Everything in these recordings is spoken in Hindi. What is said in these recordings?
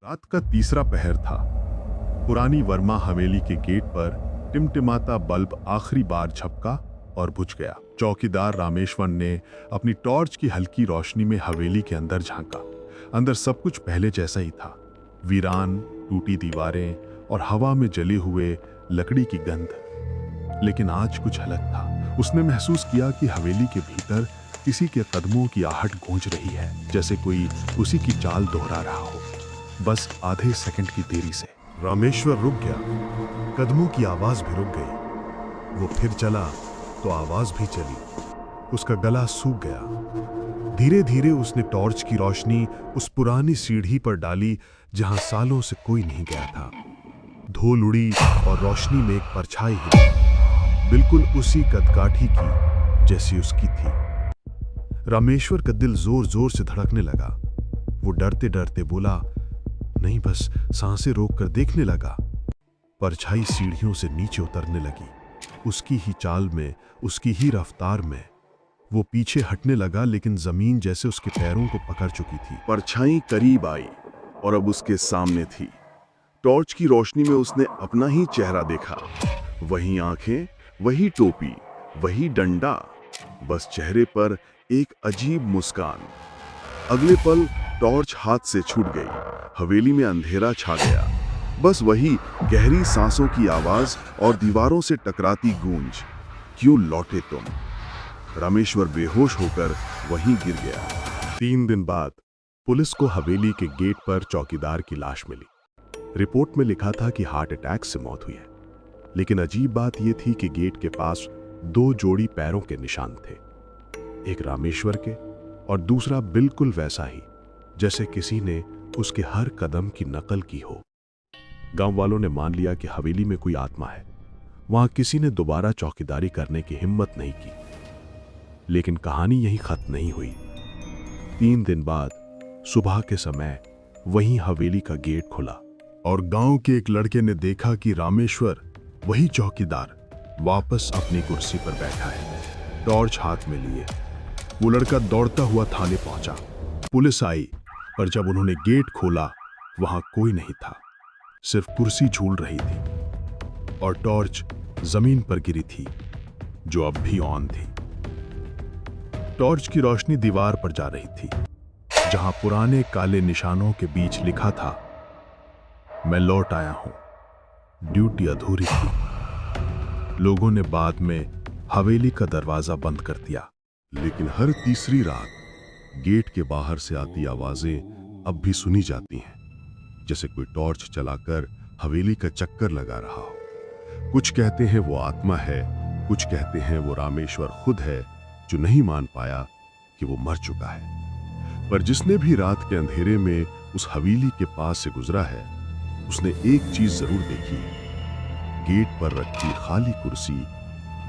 रात का तीसरा पहर था। पुरानी वर्मा हवेली के गेट पर टिमटिमाता बल्ब आखिरी बार झपका और बुझ गया। चौकीदार रामेश्वर ने अपनी टॉर्च की हल्की रोशनी में हवेली के अंदर झांका। अंदर सब कुछ पहले जैसा ही था, वीरान, टूटी दीवारें और हवा में जले हुए लकड़ी की गंध। लेकिन आज कुछ अलग था। उसने महसूस किया कि हवेली के भीतर किसी के कदमों की आहट गूंज रही है, जैसे कोई उसी की चाल दोहरा रहा हो, बस आधे सेकंड की देरी से। रामेश्वर रुक गया। कदमों की आवाज भी रुक गई। वो फिर चला तो आवाज भी चली। उसका गला सूख गया। धीरे धीरे उसने टॉर्च की रोशनी उस पुरानी सीढ़ी पर डाली जहां सालों से कोई नहीं गया था। धूल उड़ी और रोशनी में एक परछाई हिली, बिल्कुल उसी कदकाठी की जैसी उसकी थी। रामेश्वर का दिल जोर जोर से धड़कने लगा। वो डरते डरते बोला, नहीं, बस सांसें रोककर देखने लगा। परछाई सीढ़ियों से नीचे उतरने लगी, उसकी ही चाल में, उसकी ही रफ्तार में। वो पीछे हटने लगा, लेकिन जमीन जैसे उसके पैरों को पकड़ चुकी थी। परछाई करीब आई और अब उसके सामने थी। टॉर्च की रोशनी में उसने अपना ही चेहरा देखा। वही आंखें, वही टोपी, वही डंडा, बस चेहरे पर एक अजीब मुस्कान। अगले पल टॉर्च हाथ से छूट गई। हवेली में अंधेरा छा गया। बस वही गहरी सांसों की आवाज और दीवारों से टकराती गूंज। क्यों लौटे तुम? रामेश्वर बेहोश होकर वहीं गिर गया। 3 दिन बाद पुलिस को हवेली के गेट पर चौकीदार की लाश मिली। रिपोर्ट में लिखा था कि हार्ट अटैक से मौत हुई है, लेकिन अजीब बात यह थी कि गेट के पास 2 जोड़ी पैरों के निशान थे, एक रामेश्वर के और दूसरा बिल्कुल वैसा ही जैसे किसी ने उसके हर कदम की नकल की हो। गांव वालों ने मान लिया कि हवेली में कोई आत्मा है। वहां किसी ने दोबारा चौकीदारी करने की हिम्मत नहीं की। लेकिन कहानी यहीं खत्म नहीं हुई। 3 दिन बाद सुबह के समय वहीं हवेली का गेट खुला और गांव के एक लड़के ने देखा कि रामेश्वर, वही चौकीदार, वापस अपनी कुर्सी पर बैठा है, टॉर्च हाथ में लिए। वो लड़का दौड़ता हुआ थाने पहुंचा। पुलिस आई, पर जब उन्होंने गेट खोला वहां कोई नहीं था। सिर्फ कुर्सी झूल रही थी और टॉर्च जमीन पर गिरी थी, जो अब भी ऑन थी। टॉर्च की रोशनी दीवार पर जा रही थी, जहां पुराने काले निशानों के बीच लिखा था, मैं लौट आया हूं, ड्यूटी अधूरी थी। लोगों ने बाद में हवेली का दरवाजा बंद कर दिया, लेकिन हर तीसरी रात गेट के बाहर से आती आवाजें अब भी सुनी जाती हैं, जैसे कोई टॉर्च चलाकर हवेली का चक्कर लगा रहा हो। कुछ कहते हैं वो आत्मा है, कुछ कहते हैं वो रामेश्वर खुद है, जो नहीं मान पाया कि वो मर चुका है। पर जिसने भी रात के अंधेरे में उस हवेली के पास से गुजरा है, उसने एक चीज जरूर देखी। गेट पर रखी खाली कुर्सी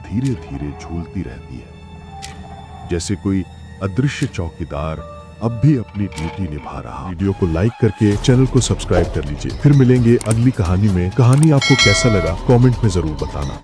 धीरे धीरे झूलती रहती है, जैसे कोई अदृश्य चौकीदार अब भी अपनी ड्यूटी निभा रहा। वीडियो को लाइक करके चैनल को सब्सक्राइब कर लीजिए। फिर मिलेंगे अगली कहानी में। कहानी आपको कैसा लगा कमेंट में जरूर बताना।